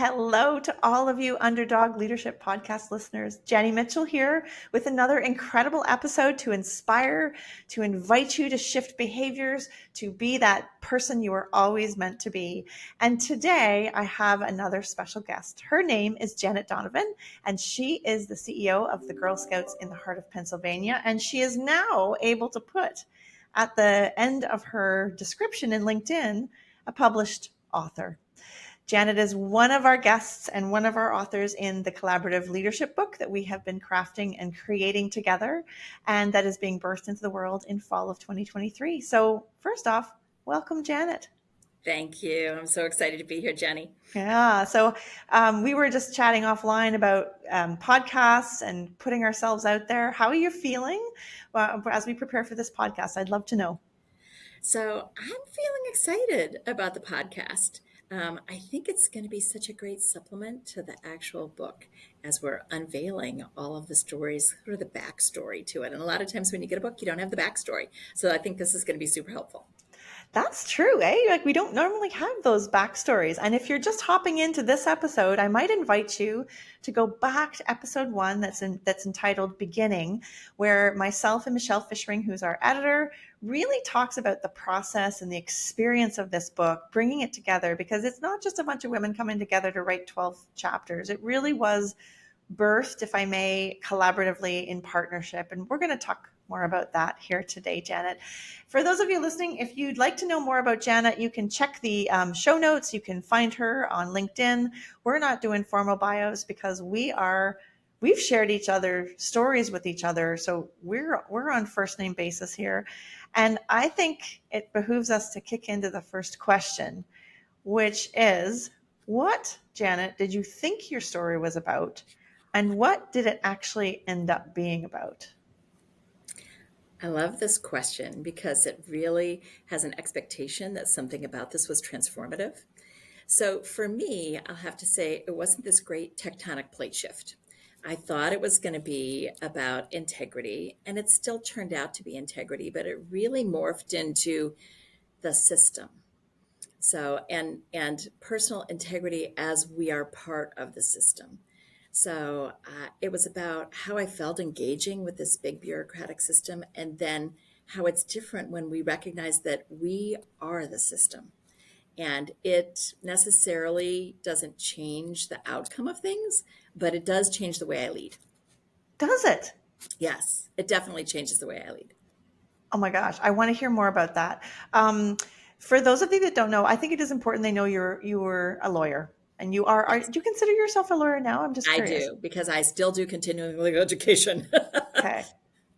Hello to all of you Underdog Leadership Podcast listeners. Jenny Mitchell here with another incredible episode to inspire, to invite you to shift behaviors, to be that person you were always meant to be. And today I have another special guest. Her name is Janet Donovan, and she is the CEO of the Girl Scouts in the heart of Pennsylvania. And she is now able to put at the end of her description in LinkedIn, a published author. Janet is one of our guests and one of our authors in the collaborative leadership book that we have been crafting and creating together, and that is being birthed into the world in fall of 2023. So first off, welcome, Janet. Thank you. I'm so excited to be here, Jenny. Yeah. So we were just chatting offline about podcasts and putting ourselves out there. How are you feeling as we prepare for this podcast? I'd love to know. So I'm feeling excited about the podcast. I think it's going to be such a great supplement to the actual book as we're unveiling all of the stories, or the backstory to it. And a lot of times when you get a book, you don't have the backstory. So I think this is going to be super helpful. That's true, eh? Like we don't normally have those backstories. And if you're just hopping into this episode, I might invite you to go back to episode 1 that's entitled Beginning, where myself and Michelle Fishering, who's our editor, really talks about the process and the experience of this book, bringing it together, because it's not just a bunch of women coming together to write 12 chapters. It really was birthed, if I may, collaboratively in partnership. And we're going to talk more about that here today, Janet. For those of you listening, if you'd like to know more about Janet, you can check the show notes. You can find her on LinkedIn. We're not doing formal bios because we've shared each other stories with each other. So we're on first name basis here. And I think it behooves us to kick into the first question, which is, what, Janet, did you think your story was about? And what did it actually end up being about? I love this question because it really has an expectation that something about this was transformative. So for me, I'll have to say it wasn't this great tectonic plate shift. I thought it was going to be about integrity, and it still turned out to be integrity, but it really morphed into the system. So, and personal integrity as we are part of the system. So it was about how I felt engaging with this big bureaucratic system, and then how it's different when we recognize that we are the system. And it necessarily doesn't change the outcome of things, but it does change the way I lead. Does it? Yes, it definitely changes the way I lead. Oh my gosh, I want to hear more about that. For those of you that don't know, I think it is important they know you were a lawyer, and do Yes, you consider yourself a lawyer now? I'm just I curious. do, because I still do continuing legal education. Okay.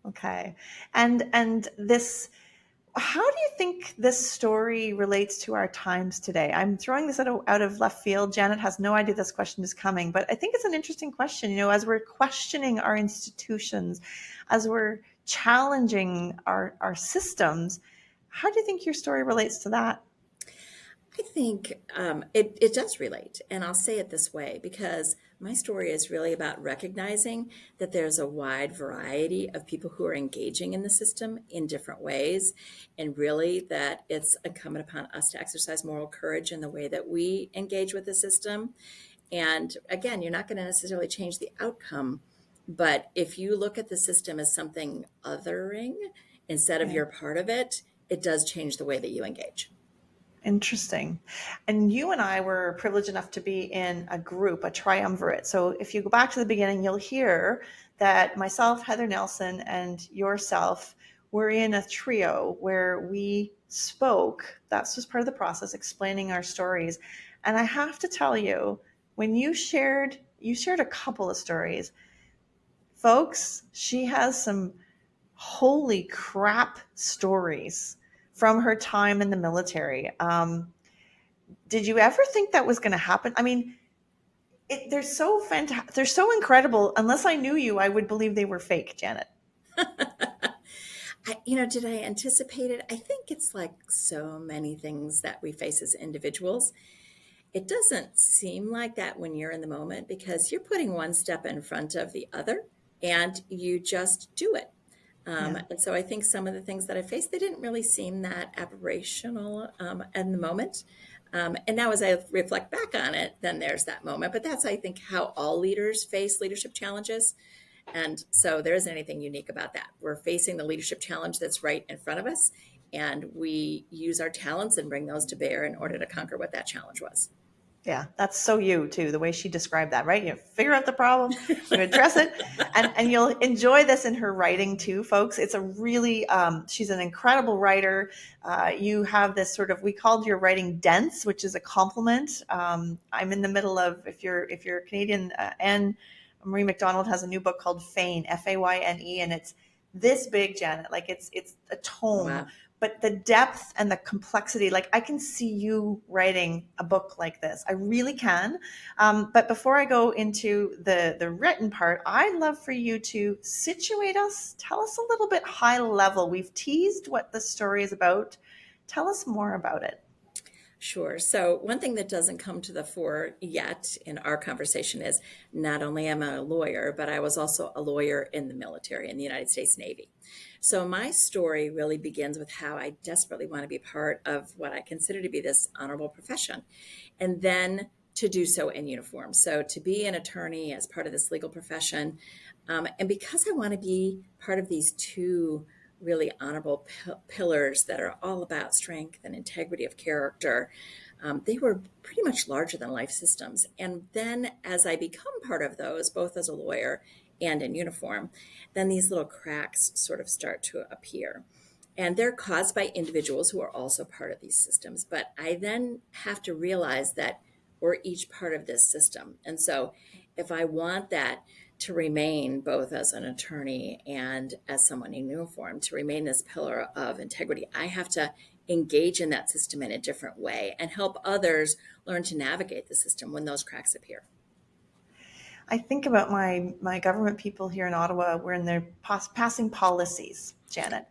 Okay. And this, how do you think this story relates to our times today? I'm throwing this out of left field. Janet has no idea this question is coming, but I think it's an interesting question. As we're questioning our institutions, as we're challenging our systems, how do you think your story relates to that? I think it does relate. And I'll say it this way because my story is really about recognizing that there's a wide variety of people who are engaging in the system in different ways. And really that it's incumbent upon us to exercise moral courage in the way that we engage with the system. And again, you're not going to necessarily change the outcome. But if you look at the system as something othering instead of Okay. you're part of it, it does change the way that you engage. Interesting. And you and I were privileged enough to be in a group, a triumvirate. So if you go back to the beginning, you'll hear that myself, Heather Nelson, and yourself were in a trio where we spoke. That was part of the process, explaining our stories. And I have to tell you, when you shared a couple of stories, folks, she has some holy crap stories from her time in the military. Did you ever think that was going to happen? I mean, they're so fantastic. They're so incredible. Unless I knew you, I would believe they were fake, Janet. Did I anticipate it? I think it's like so many things that we face as individuals. It doesn't seem like that when you're in the moment because you're putting one step in front of the other and you just do it. Yeah. And so I think some of the things that I faced, they didn't really seem that aberrational in the moment. And now, as I reflect back on it, then there's that moment. But that's, I think, how all leaders face leadership challenges. And so there isn't anything unique about that. We're facing the leadership challenge that's right in front of us, and we use our talents and bring those to bear in order to conquer what that challenge was. Yeah, that's so you too, the way she described that, right? You figure out the problem, you address it, and you'll enjoy this in her writing too, folks. It's a really, she's an incredible writer. You have this sort of, we called your writing dense, which is a compliment. I'm in the middle of, if you're Canadian, Anne Marie McDonald has a new book called Fayne, Fayne, and it's this big, Janet, like it's a tome, Wow. but the depth and the complexity, like I can see you writing a book like this. I really can. But before I go into the written part, I'd love for you to situate us. Tell us a little bit high level. We've teased what the story is about. Tell us more about it. Sure. So, one thing that doesn't come to the fore yet in our conversation is not only am I a lawyer, but I was also a lawyer in the military, in the United States Navy. So, my story really begins with how I desperately want to be part of what I consider to be this honorable profession, and then to do so in uniform. So, to be an attorney as part of this legal profession, and because I want to be part of these two really honorable pillars that are all about strength and integrity of character. They were pretty much larger than life systems. And then as I become part of those, both as a lawyer and in uniform, then these little cracks sort of start to appear. And they're caused by individuals who are also part of these systems. But I then have to realize that we're each part of this system. And so if I want that to remain both as an attorney and as someone in uniform, to remain this pillar of integrity, I have to engage in that system in a different way and help others learn to navigate the system when those cracks appear. I think about my government people here in Ottawa. We're in their passing policies, Janet,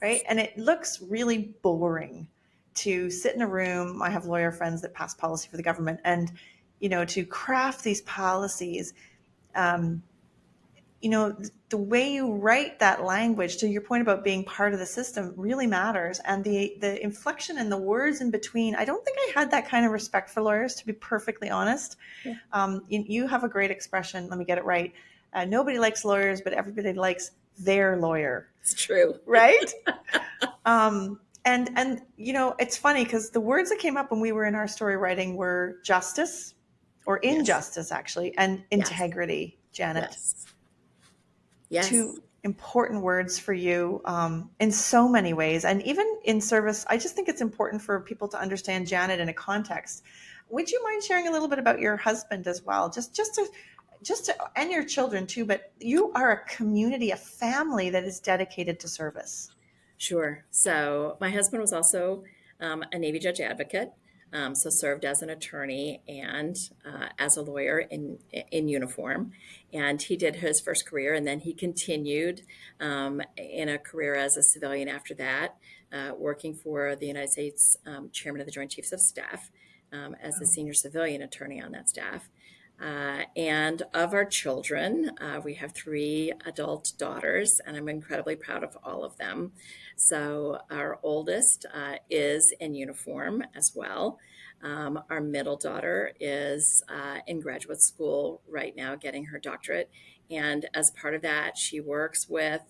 right? And it looks really boring to sit in a room. I have lawyer friends that pass policy for the government, and to craft these policies. Um, the way you write that language, to your point about being part of the system, really matters. And the inflection and the words in between, I don't think I had that kind of respect for lawyers, to be perfectly honest. Yeah, You have a great expression. Let me get it right. Nobody likes lawyers, but everybody likes their lawyer, it's true. right? And it's funny because the words that came up when we were in our story writing were justice, or Yes. injustice actually, and Yes. integrity, Janet. Yes. Yes. Two important words for you, in so many ways. And even in service, I just think it's important for people to understand Janet in a context. Would you mind sharing a little bit about your husband as well? Just to, and your children too, but you are a community, a family that is dedicated to service. Sure. So my husband was also a Navy judge advocate, so served as an attorney and as a lawyer in uniform. And he did his first career, and then he continued in a career as a civilian after that, working for the United States Chairman of the Joint Chiefs of Staff as the senior civilian attorney on that staff. And of our children, we have three adult daughters, and I'm incredibly proud of all of them. So, our oldest is in uniform as well. Our middle daughter is in graduate school right now, getting her doctorate. And as part of that, she works with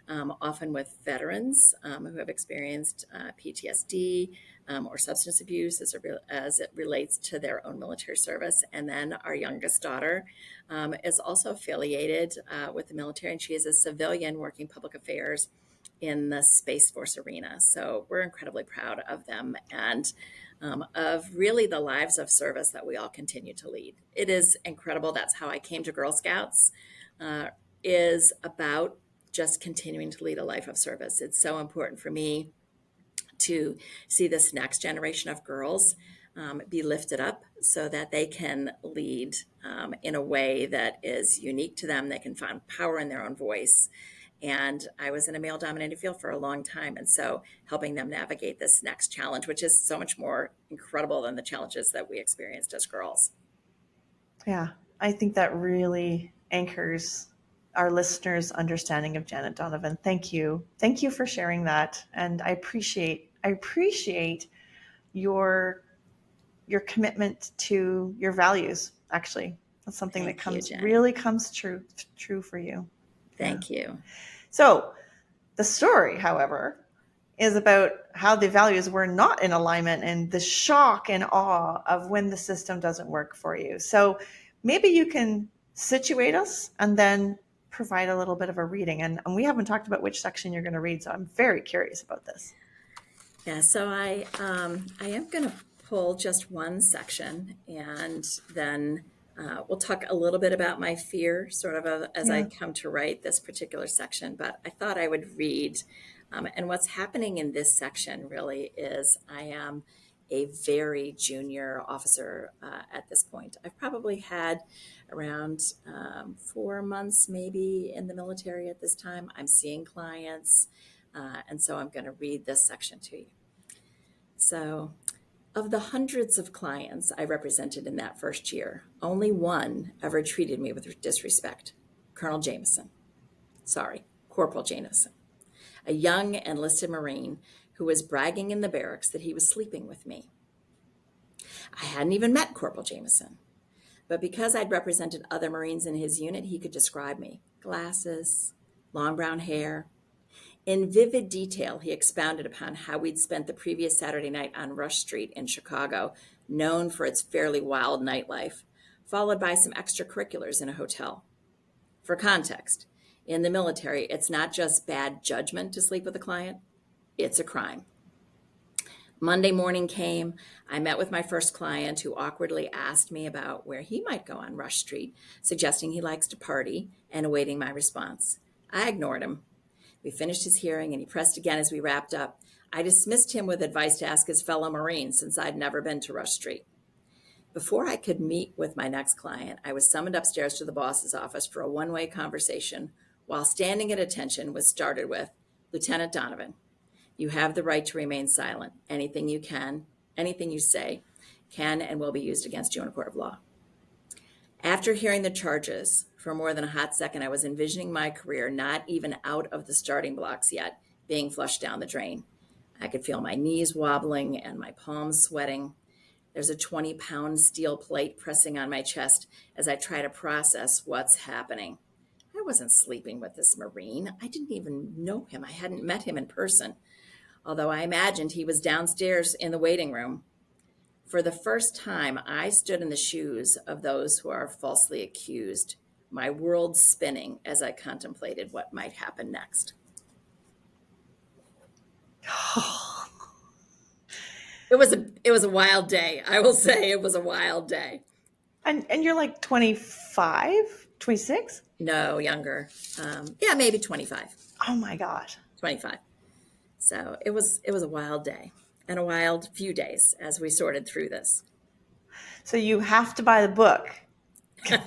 often with veterans who have experienced PTSD or substance abuse as it relates to their own military service. And then our youngest daughter is also affiliated with the military, and she is a civilian working public affairs in the Space Force arena. So we're incredibly proud of them and of really the lives of service that we all continue to lead. It is incredible. That's how I came to Girl Scouts, is about just continuing to lead a life of service. It's so important for me to see this next generation of girls be lifted up so that they can lead in a way that is unique to them. They can find power in their own voice. And I was in a male dominated field for a long time. And so helping them navigate this next challenge, which is so much more incredible than the challenges that we experienced as girls. Yeah, I think that really anchors our listeners' understanding of Janet Donovan. Thank you. Thank you for sharing that. And I appreciate your your commitment to your values. Actually, that's something that Thank you, Jenny. really comes true for you. Thank you. So the story, however, is about how the values were not in alignment and the shock and awe of when the system doesn't work for you. So maybe you can situate us and then provide a little bit of a reading. And we haven't talked about which section you're going to read, so I'm very curious about this. Yeah, so I am going to pull just one section, and then we'll talk a little bit about my fear sort of as I come to write this particular section. But I thought I would read, and what's happening in this section really is I am a very junior officer at this point. I've probably had around 4 months maybe in the military at this time. I'm seeing clients. And so I'm going to read this section to you. So, of the hundreds of clients I represented in that first year, only one ever treated me with disrespect. Colonel Jameson. Sorry, Corporal Jameson. A young enlisted Marine who was bragging in the barracks that he was sleeping with me. I hadn't even met Corporal Jameson. But because I'd represented other Marines in his unit, he could describe me. Glasses, long brown hair. In vivid detail, he expounded upon how we'd spent the previous Saturday night on Rush Street in Chicago, known for its fairly wild nightlife, followed by some extracurriculars in a hotel. For context, in the military, it's not just bad judgment to sleep with a client, it's a crime. Monday morning came. I met with my first client who awkwardly asked me about where he might go on Rush Street, suggesting he likes to party and awaiting my response. I ignored him. We finished his hearing and he pressed again as we wrapped up. I dismissed him with advice to ask his fellow Marines since I'd never been to Rush Street. Before I could meet with my next client, I was summoned upstairs to the boss's office for a one-way conversation while standing at attention was started with, Lieutenant Donovan, you have the right to remain silent. Anything you say can and will be used against you in a court of law. After hearing the charges, for more than a hot second, I was envisioning my career not even out of the starting blocks yet, being flushed down the drain. I could feel my knees wobbling and my palms sweating. There's a 20-pound steel plate pressing on my chest as I try to process what's happening. I wasn't sleeping with this Marine. I didn't even know him. I hadn't met him in person, although I imagined he was downstairs in the waiting room. For the first time, I stood in the shoes of those who are falsely accused, my world spinning as I contemplated what might happen next. It was a wild day. I will say it was a wild day. And you're like 25, 26? No, younger. Maybe 25. Oh my gosh. 25. So it was a wild day and a wild few days as we sorted through this. So you have to buy the book to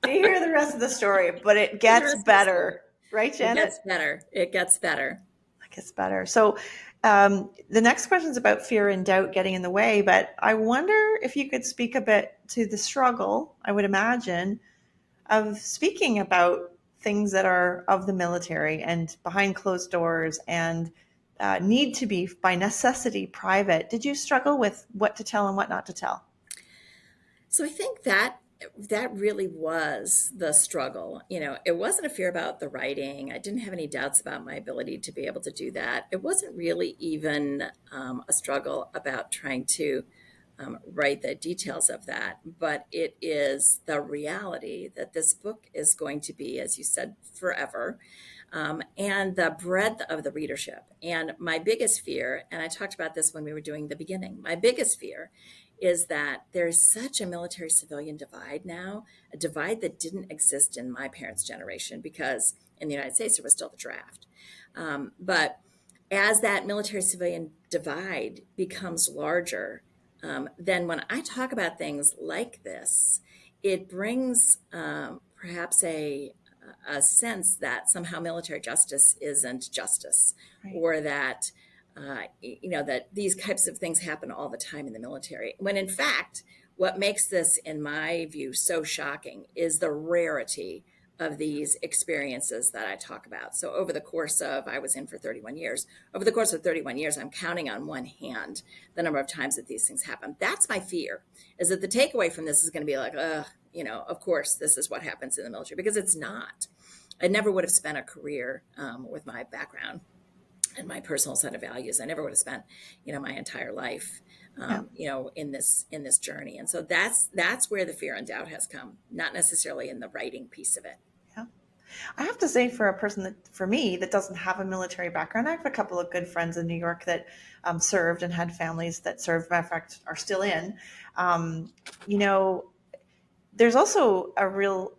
hear the rest of the story, but it gets better. Right, Janet? It gets better. It gets better. So the next question is about fear and doubt getting in the way, but I wonder if you could speak a bit to the struggle, I would imagine, of speaking about things that are of the military and behind closed doors and need to be by necessity private. Did you struggle with what to tell and what not to tell? So I think that really was the struggle. It wasn't a fear about the writing. I didn't have any doubts about my ability to be able to do that. It wasn't really even a struggle about trying to write the details of that, but it is the reality that this book is going to be, as you said, forever. And the breadth of the readership. And my biggest fear, and I talked about this when we were doing the beginning, my biggest fear is that there's such a military civilian divide now, a divide that didn't exist in my parents' generation because in the United States, there was still the draft. But as that military civilian divide becomes larger, then when I talk about things like this, it brings perhaps a sense that somehow military justice isn't justice, right, or that that these types of things happen all the time in the military. When in fact, what makes this, in my view, so shocking is the rarity of these experiences that I talk about. So over the course of, I was in for 31 years. Over the course of 31 years, I'm counting on one hand the number of times that these things happen. That's my fear, is that the takeaway from this is going to be like, of course, this is what happens in the military, because it's not. I never would have spent a career with my background and my personal set of values. I never would have spent, my entire life, Yeah. in this journey. And so that's where the fear and doubt has come, not necessarily in the writing piece of it. Yeah. I have to say, for a person for me, that doesn't have a military background, I have a couple of good friends in New York that served and had families that served, matter of fact, are still in. Um, you know, there's also a real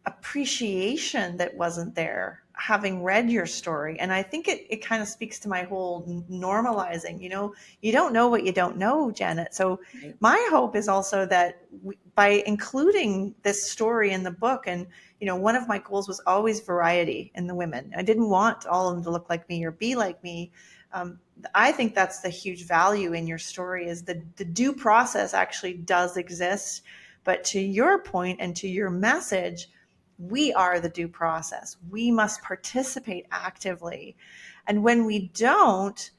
appreciation that wasn't there having read your story. And I think it kind of speaks to my whole normalizing. You don't know what you don't know, Janet. So Right. my hope is also that by including this story in the book, and one of my goals was always variety in the women. I didn't want all of them to look like me or be like me. um, I think that's the huge value in your story, is the due process actually does exist. But to your point and to your message, we are the due process. We must participate actively. And when we don't,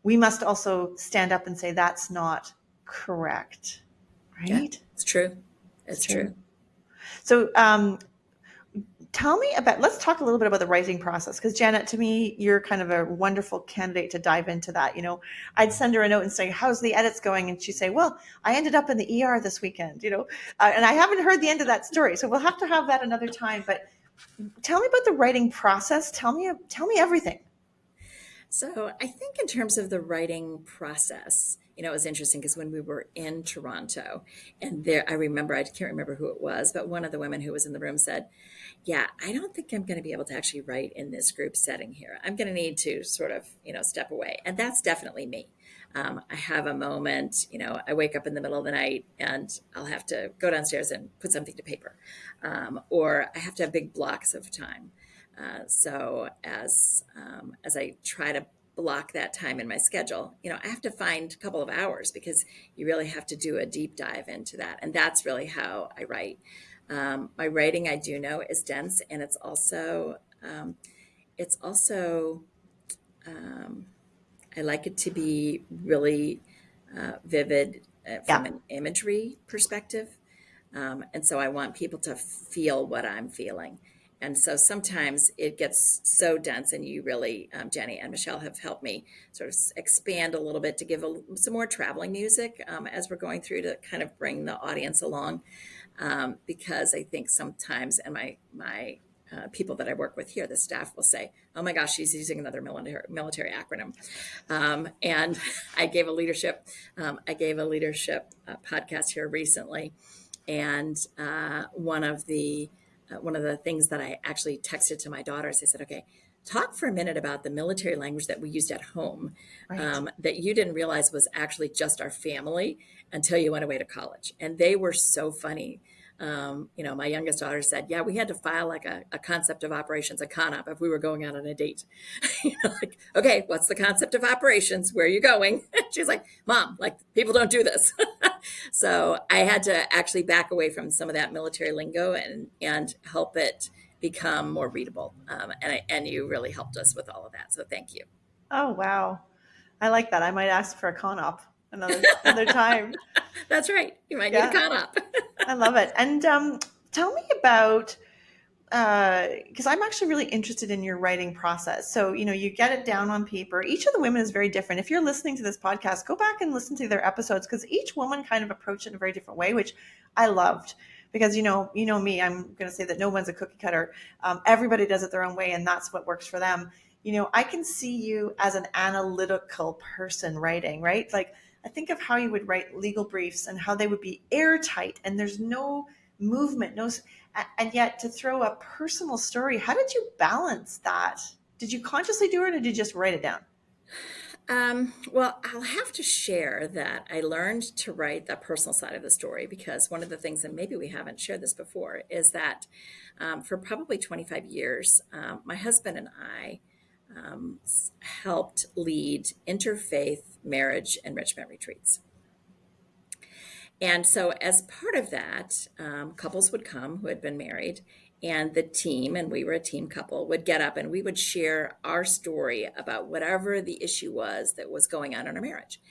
we must also stand up and say, that's not correct. Yeah, Right? it's true. It's It's true. true. So tell me let's talk a little bit about the writing process, because Janet, to me, you're kind of a wonderful candidate to dive into that. I'd send her a note and say, how's the edits going? And she'd say, well, I ended up in the ER this weekend, and I haven't heard the end of that story. So we'll have to have that another time. But tell me about the writing process. Tell me everything. So I think in terms of the writing process, it was interesting because when we were in Toronto, and there, I can't remember who it was, but one of the women who was in the room said, yeah, I don't think I'm going to be able to actually write in this group setting here. I'm going to need to sort of, step away. And that's definitely me. I have a moment, I wake up in the middle of the night and I'll have to go downstairs and put something to paper. Or I have to have big blocks of time. So as I try to block that time in my schedule, I have to find a couple of hours, because you really have to do a deep dive into that. And that's really how I write. My writing, I do know, is dense, and it's also I like it to be really vivid from Yeah. an imagery perspective. And so I want people to feel what I'm feeling. And so sometimes it gets so dense, and you really, Jenny and Michelle have helped me sort of expand a little bit to give some more traveling music as we're going through, to kind of bring the audience along. Because I think sometimes, and my people that I work with here, the staff will say, "Oh my gosh, she's using another military acronym." And I gave a leadership podcast here recently, and one of the things that I actually texted to my daughters, I said, "Okay, talk for a minute about the military language that we used at home, Right. that you didn't realize was actually just our family until you went away to college." And they were so funny. My youngest daughter said, yeah, we had to file like a concept of operations, a CONOP, if we were going out on a date. Like, okay, what's the concept of operations? Where are you going? She's like, Mom, like, people don't do this. So I had to actually back away from some of that military lingo and help it become more readable. And you really helped us with all of that. So thank you. Oh, wow. I like that. I might ask for a con-op another time. That's right. You might need a Yeah. CONOP. I love it. And tell me about, because I'm actually really interested in your writing process. So, you get it down on paper. Each of the women is very different. If you're listening to this podcast, go back and listen to their episodes, because each woman kind of approached it in a very different way, which I loved. Because you know me, I'm going to say that no one's a cookie cutter. Everybody does it their own way, and that's what works for them. I can see you as an analytical person writing, right? Like, I think of how you would write legal briefs and how they would be airtight, and there's no movement, and yet to throw a personal story. How did you balance that? Did you consciously do it, or did you just write it down? Well, I'll have to share that I learned to write the personal side of the story, because one of the things, and maybe we haven't shared this before, is that for probably 25 years, my husband and I helped lead interfaith marriage enrichment retreats. And so, as part of that, couples would come who had been married, And the team, and we were a team couple, would get up and we would share our story about whatever the issue was that was going on in our marriage.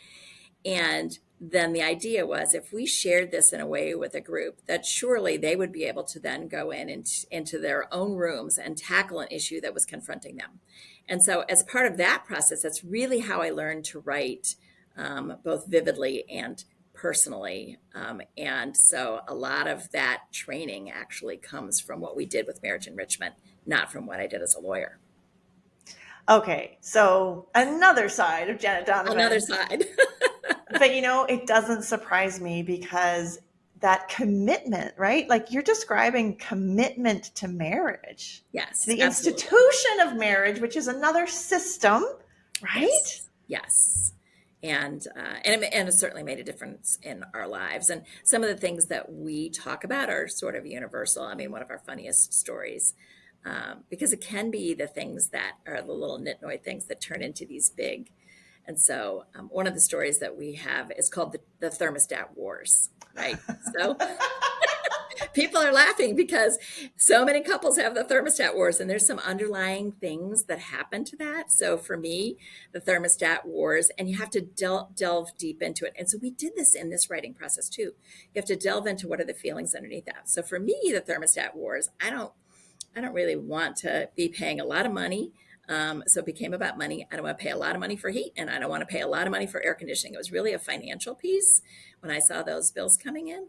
And then the idea was if we shared this in a way with a group, that surely they would be able to then go into their own rooms and tackle an issue that was confronting them. And so, as part of that process, that's really how I learned to write, both vividly and personally. And so, a lot of that training actually comes from what we did with marriage enrichment, not from what I did as a lawyer. Okay, so another side of Janet Another Donovan. side. But it doesn't surprise me because that commitment, right? Like you're describing commitment to marriage, to Yes, the absolutely. institution of marriage, which is another system, right? Yes, yes. And it certainly made a difference in our lives. And some of the things that we talk about are sort of universal. I mean, one of our funniest stories, because it can be the things that are the little nitnoid things that turn into these big. And so, one of the stories that we have is called the thermostat wars, right? So people are laughing because so many couples have the thermostat wars, and there's some underlying things that happen to that. So for me, the thermostat wars, and you have to delve deep into it. And so we did this in this writing process too. You have to delve into what are the feelings underneath that. So for me, the thermostat wars, I don't really want to be paying a lot of money. So it became about money. I don't want to pay a lot of money for heat, and I don't want to pay a lot of money for air conditioning. It was really a financial piece when I saw those bills coming in.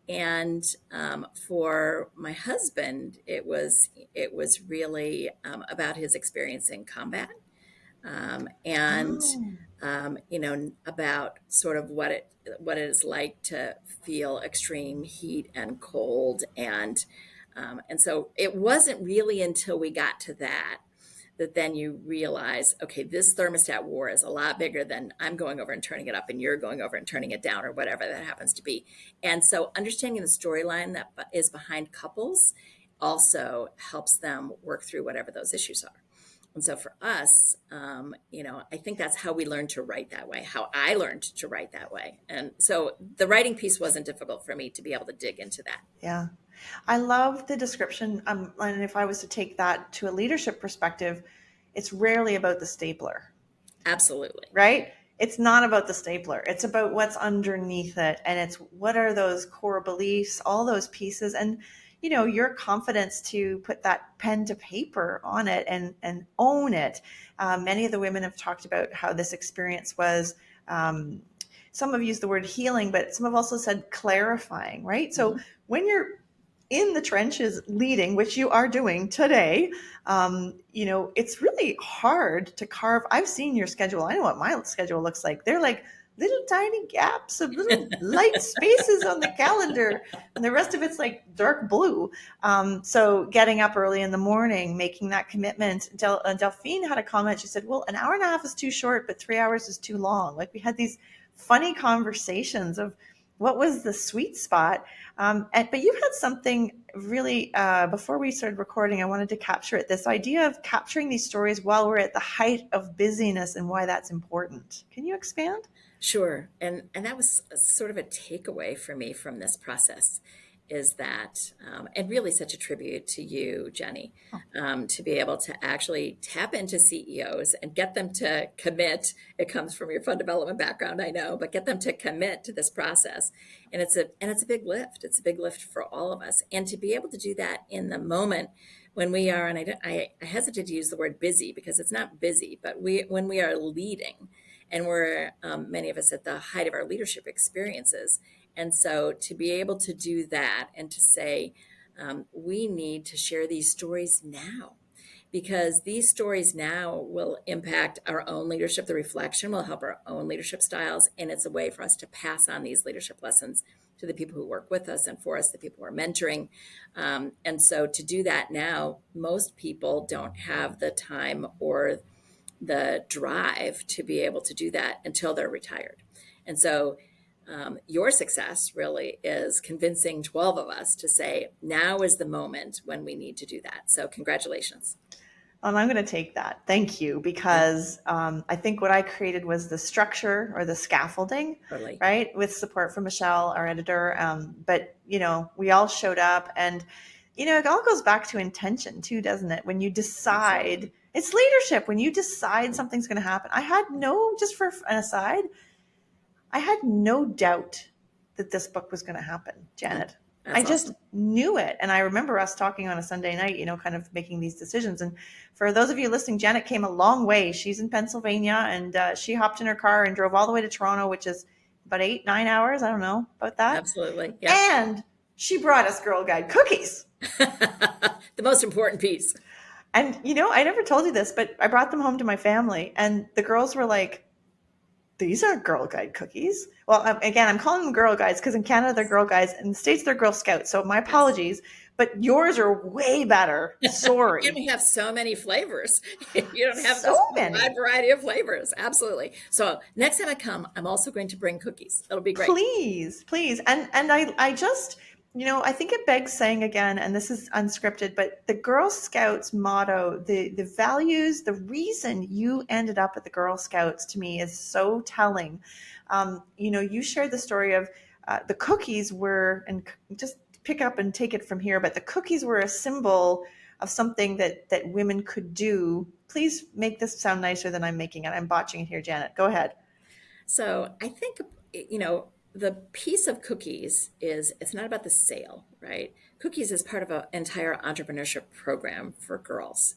And for my husband, it was really about his experience in combat, and Oh, about sort of what it is like to feel extreme heat and cold, and so it wasn't really until we got to that then you realize, okay, this thermostat war is a lot bigger than I'm going over and turning it up and you're going over and turning it down or whatever that happens to be. And so understanding the storyline that is behind couples also helps them work through whatever those issues are. And so for us, I think that's how we learned to write that way, how I learned to write that way. And so the writing piece wasn't difficult for me to be able to dig into that. yeah. I love the description. And if I was to take that to a leadership perspective, it's rarely about the stapler, Absolutely. right? It's not about the stapler. It's about what's underneath it. And it's what are those core beliefs, all those pieces. And, your confidence to put that pen to paper on it and own it. Many of the women have talked about how this experience was, some have used the word healing, but some have also said clarifying, right? So Mhm. when you're in the trenches leading, which you are doing today, it's really hard to carve. I've seen your schedule. I know what my schedule looks like. They're like little tiny gaps of little light spaces on the calendar, and the rest of it's like dark blue. So getting up early in the morning, making that commitment. Delphine had a comment. She said, well, an hour and a half is too short, but 3 hours is too long. Like we had these funny conversations of what was the sweet spot. But you had something really, before we started recording, I wanted to capture it. This idea of capturing these stories while we're at the height of busyness and why that's important. Can you expand? Sure. And that was sort of a takeaway for me from this process is that, and really such a tribute to you, Jenny, Oh, to be able to actually tap into CEOs and get them to commit. It comes from your fund development background, I know, but get them to commit to this process. And it's a big lift. It's a big lift for all of us. And to be able to do that in the moment when we are, and I hesitate to use the word busy because it's not busy, but when we are leading, and we're many of us at the height of our leadership experiences. And so to be able to do that and to say, we need to share these stories now because these stories now will impact our own leadership. The reflection will help our own leadership styles. And it's a way for us to pass on these leadership lessons to the people who work with us and for us, the people who are mentoring. And so to do that now, most people don't have the time or the drive to be able to do that until they're retired. And so your success really is convincing 12 of us to say, now is the moment when we need to do that. So congratulations. and I'm going to take that. Thank you, Yeah, because I think what I created was the structure or the scaffolding, totally. right, with support from Michelle, our editor. But we all showed up, and it all goes back to intention too, doesn't it? When you decide, Absolutely. it's leadership. When you decide something's going to happen. Just for an aside, I had no doubt that this book was going to happen, Oh, Janet. I that's just awesome. knew it. And I remember us talking on a Sunday night, kind of making these decisions. And for those of you listening, Janet came a long way. She's in Pennsylvania, and she hopped in her car and drove all the way to Toronto, which is about 8, 9 hours. I don't know about that. Absolutely. Yep. And she brought us Girl Guide cookies. The most important piece. And, I never told you this, but I brought them home to my family. And the girls were like, these aren't Girl Guide cookies. Well, again, I'm calling them Girl Guides because in Canada they're Girl Guides, in the States they're Girl Scouts. So my Yes. apologies, but yours are way better. And Sorry. we have so many flavors. You don't have So this wide many. variety of flavors. Absolutely. So next time I come, I'm also going to bring cookies. It'll be great. Please, please. And I just, I think it begs saying again, and this is unscripted, but the Girl Scouts motto, the values, the reason you ended up at the Girl Scouts to me is so telling. You shared the story of the cookies were, and just pick up and take it from here, but the cookies were a symbol of something that women could do. Please make this sound nicer than I'm making it. I'm botching it here, Janet. Go ahead. So I think, the piece of cookies is it's not about the sale, right? Cookies is part of an entire entrepreneurship program for girls.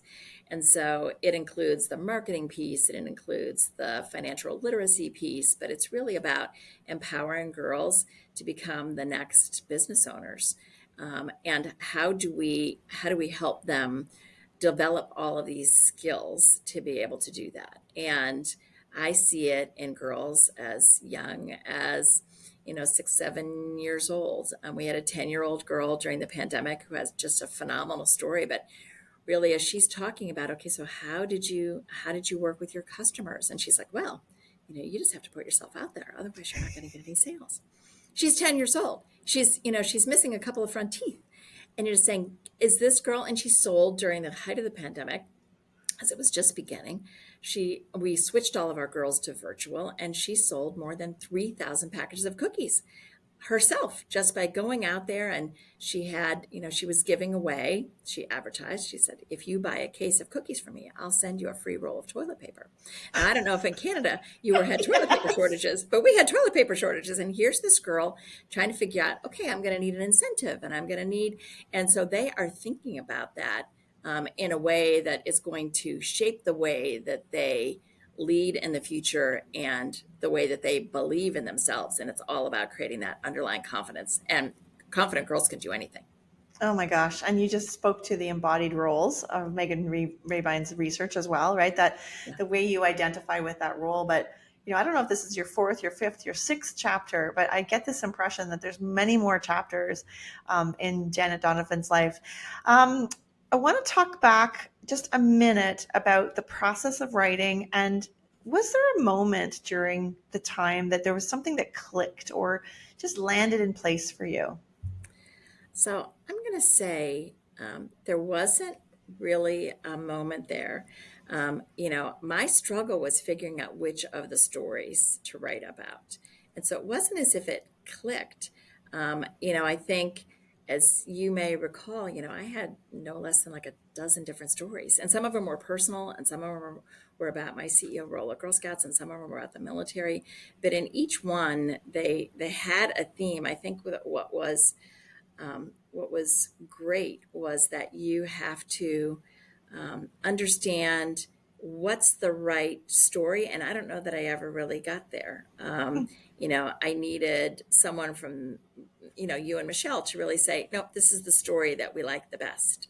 And so it includes the marketing piece, it includes the financial literacy piece, but it's really about empowering girls to become the next business owners. And how do we help them develop all of these skills to be able to do that? And I see it in girls as young as 6, 7 years old. We had a 10-year-old girl during the pandemic who has just a phenomenal story. But really, as she's talking about, okay, so how did you work with your customers? And she's like, well, you just have to put yourself out there, otherwise you're not going to get any sales. She's 10 years old. She's missing a couple of front teeth. And you're just saying, is this girl? And she sold during the height of the pandemic, as it was just beginning. We switched all of our girls to virtual, and she sold more than 3,000 packages of cookies herself just by going out there. And she was giving away, she advertised, she said, if you buy a case of cookies from me, I'll send you a free roll of toilet paper. Now, I don't know if in Canada had toilet paper Yes. shortages, but we had toilet paper shortages. And here's this girl trying to figure out, okay, I'm going to need an incentive, and I'm going to need, and so they are thinking about that in a way that is going to shape the way that they lead in the future and the way that they believe in themselves. And it's all about creating that underlying confidence. And confident girls can do anything. Oh my gosh. And you just spoke to the embodied roles of Megan Rabine's research as well, right? That Yeah. the way you identify with that role. But, I don't know if this is your fourth, your fifth, your sixth chapter, but I get this impression that there's many more chapters in Janet Donovan's life. I want to talk back just a minute about the process of writing. And was there a moment during the time that there was something that clicked or just landed in place for you? So I'm going to say there wasn't really a moment there. My struggle was figuring out which of the stories to write about. And so it wasn't as if it clicked. I think, as you may recall, I had no less than like a dozen different stories. And some of them were personal, and some of them were about my CEO role at Girl Scouts, and some of them were about the military. But in each one, they had a theme. I think what was great was that you have to understand what's the right story. And I don't know that I ever really got there. I needed someone from, you and Michelle to really say, no, this is the story that we like the best.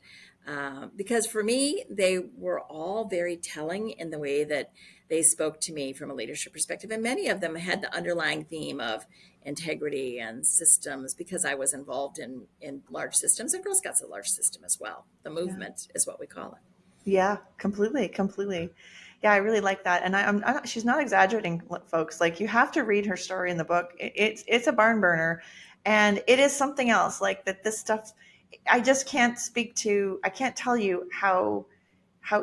Because for me, they were all very telling in the way that they spoke to me from a leadership perspective. And many of them had the underlying theme of integrity and systems, because I was involved in large systems, and Girl Scouts a large system as well. The Yeah. movement is what we call it. Yeah, completely, completely. Yeah, I really like that, and I'm not, she's not exaggerating, folks. Like you have to read her story in the book. It's a barn burner, and it is something else. Like that, this stuff, I just can't speak to. I can't tell you how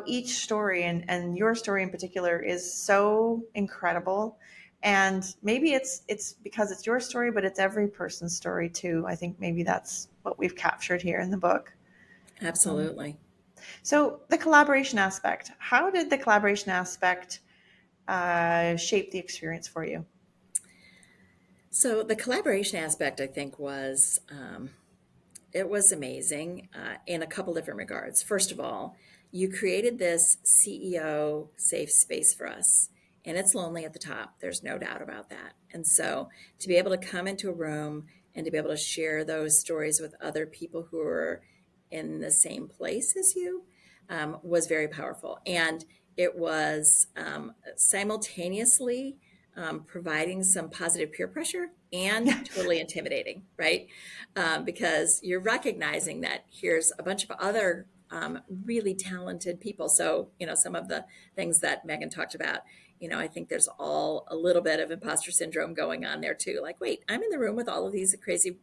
each story and your story in particular is so incredible. And maybe it's because it's your story, but it's every person's story too. I think maybe that's what we've captured here in the book. Um, Absolutely. so the collaboration aspect, how did the collaboration aspect shape the experience for you? So the collaboration aspect, I think, was it was amazing in a couple different regards. First of all, you created this CEO safe space for us, and it's lonely at the top. There's no doubt about that. And so to be able to come into a room and to be able to share those stories with other people who are in the same place as you was very powerful. And it was simultaneously providing some positive peer pressure and totally intimidating, right? Because you're recognizing that here's a bunch of other really talented people. So, some of the things that Megan talked about, I think there's all a little bit of imposter syndrome going on there too. Like, wait, I'm in the room with all of these crazy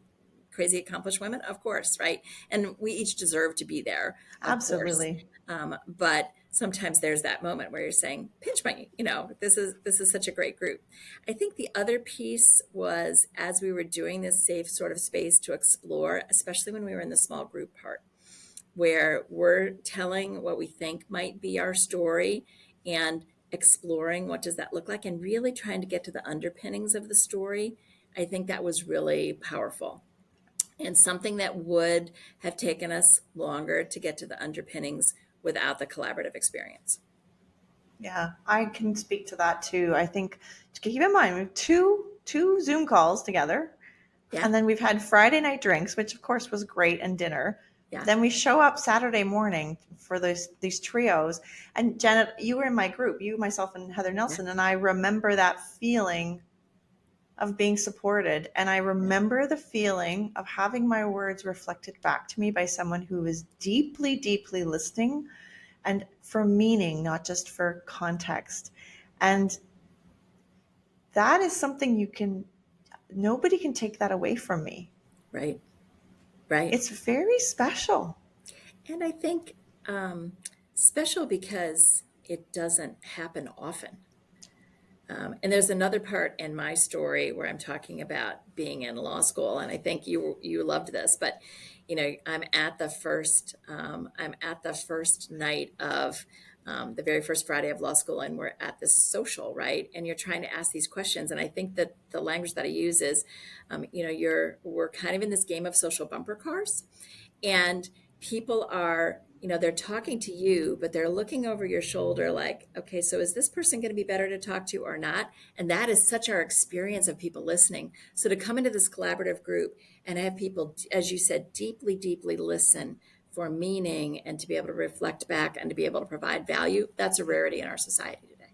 accomplished women, of course, right? And we each deserve to be there, of course. Absolutely. But sometimes there's that moment where you're saying, pinch me, this is such a great group. I think the other piece was as we were doing this safe sort of space to explore, especially when we were in the small group part, where we're telling what we think might be our story and exploring what does that look like and really trying to get to the underpinnings of the story. I think that was really powerful and something that would have taken us longer to get to the underpinnings without the collaborative experience. Yeah, I can speak to that too. I think to keep in mind, we have two Zoom calls together, Yeah, and then we've had Friday night drinks, which of course was great, and dinner. yeah, Then we show up Saturday morning for these trios. And Janet, you were in my group, you, myself, and Heather yeah, Nelson, and I remember that feeling of being supported. And I yeah, remember the feeling of having my words reflected back to me by someone who was deeply, deeply listening and for meaning, not just for context. And that is something nobody can take that away from me. right, right. It's very special. And I think special because it doesn't happen often. And there's another part in my story where I'm talking about being in law school, and I think you loved this. But I'm at the first night of the very first Friday of law school, and we're at this social, right? And you're trying to ask these questions, and I think that the language that I use is, we're kind of in this game of social bumper cars, and people are they're talking to you but they're looking over your shoulder like, okay, so is this person going to be better to talk to or not? And that is such our experience of people listening. So to come into this collaborative group and have people, as you said, deeply deeply listen for meaning and to be able to reflect back and to be able to provide value, that's a rarity in our society today.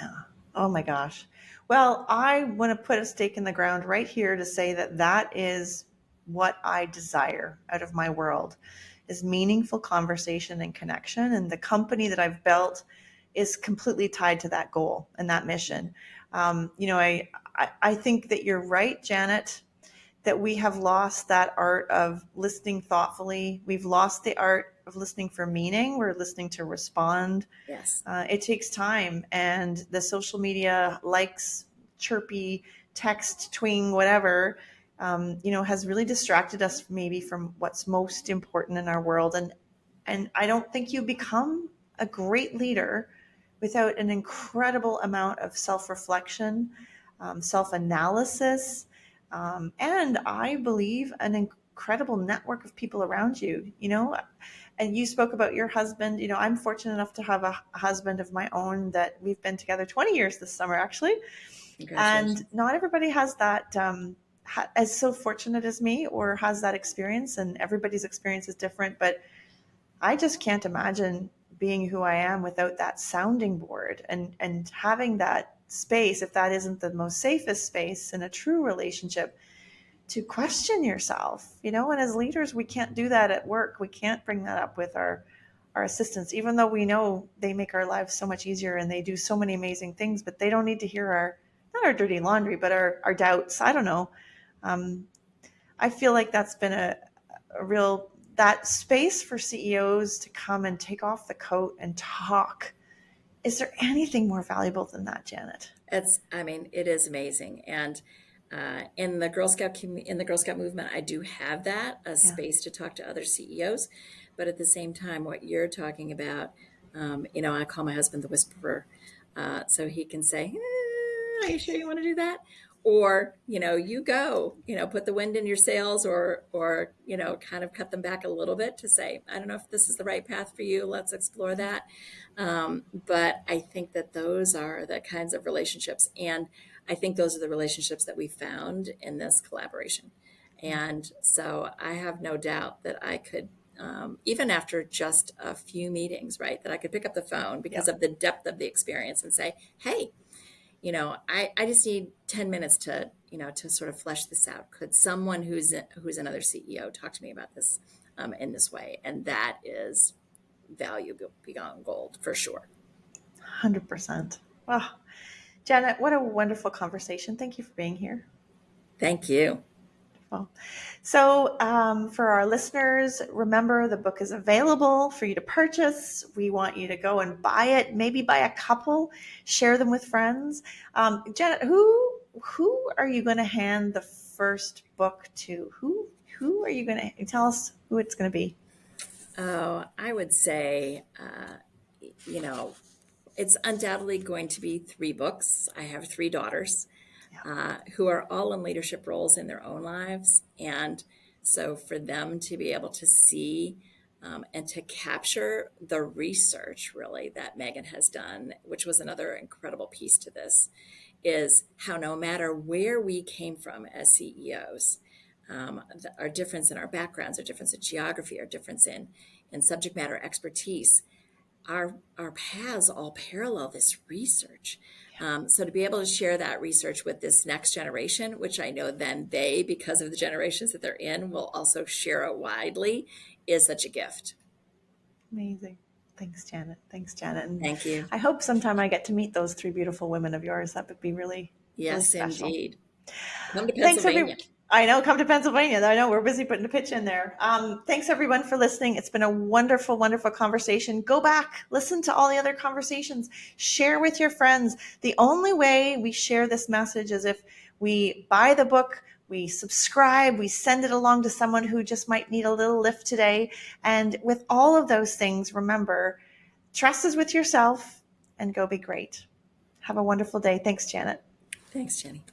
Yeah. Oh my gosh. Well, I want to put a stake in the ground right here to say that that is what I desire out of my world is meaningful conversation and connection. And the company that I've built is completely tied to that goal and that mission. I think that you're right, Janet, that we have lost that art of listening thoughtfully. We've lost the art of listening for meaning. We're listening to respond. Yes. It takes time, and the social media likes, chirpy, text, twing, whatever, has really distracted us maybe from what's most important in our world. And I don't think you become a great leader without an incredible amount of self-reflection, self-analysis, and I believe an incredible network of people around you. And you spoke about your husband. I'm fortunate enough to have a husband of my own that we've been together 20 years this summer, actually. And Congratulations. not everybody has that, as so fortunate as me, or has that experience. And everybody's experience is different. But I just can't imagine being who I am without that sounding board and having that space, if that isn't the most safest space in a true relationship, to question yourself. And as leaders, we can't do that at work. We can't bring that up with our assistants, even though we know they make our lives so much easier and they do so many amazing things, but they don't need to hear not our dirty laundry, but our doubts. I don't know. Um, I feel like that's been a real, that space for CEOs to come and take off the coat and talk. Is there anything more valuable than that, Janet? It is amazing. And in the Girl Scout movement, I do have that a Yeah. space to talk to other CEOs. But at the same time, what you're talking about, I call my husband the whisperer, so he can say, "Are you sure you want to do that?" Or, you go, put the wind in your sails, or kind of cut them back a little bit to say, I don't know if this is the right path for you. Let's explore that. But I think that those are the kinds of relationships. And I think those are the relationships that we found in this collaboration. And so I have no doubt that I could, even after just a few meetings, right, that I could pick up the phone because Yeah. of the depth of the experience and say, hey, I just need 10 minutes to sort of flesh this out. Could someone who's another CEO talk to me about this in this way? And that is value beyond gold for sure. 100%. Well, Janet, what a wonderful conversation. Thank you for being here. Thank you. Well, so for our listeners, remember the book is available for you to purchase. We want you to go and buy it, maybe buy a couple, share them with friends. Janet, who are you going to hand the first book to? Who are you going to tell us who it's going to be? Oh, I would say, you know, it's undoubtedly going to be 3 books. I have 3 daughters who are all in leadership roles in their own lives. And so for them to be able to see and to capture the research really that Megan has done, which was another incredible piece to this, is how no matter where we came from as CEOs, our difference in our backgrounds, our difference in geography, our difference in subject matter expertise, our paths all parallel this research. So to be able to share that research with this next generation, which I know then they, because of the generations that they're in, will also share it widely, is such a gift. Amazing. Thanks, Janet. Thanks, Janet. And Thank you. I hope sometime I get to meet those 3 beautiful women of yours. That would be really, really Yes, special. indeed. Come to Thanks, Pennsylvania. everyone. I know, come to Pennsylvania. I know we're busy putting a pitch in there. Thanks, everyone, for listening. It's been a wonderful, wonderful conversation. Go back, listen to all the other conversations, share with your friends. The only way we share this message is if we buy the book, we subscribe, we send it along to someone who just might need a little lift today. And with all of those things, remember, trust is with yourself and go be great. Have a wonderful day. Thanks, Janet. Thanks, Jenny.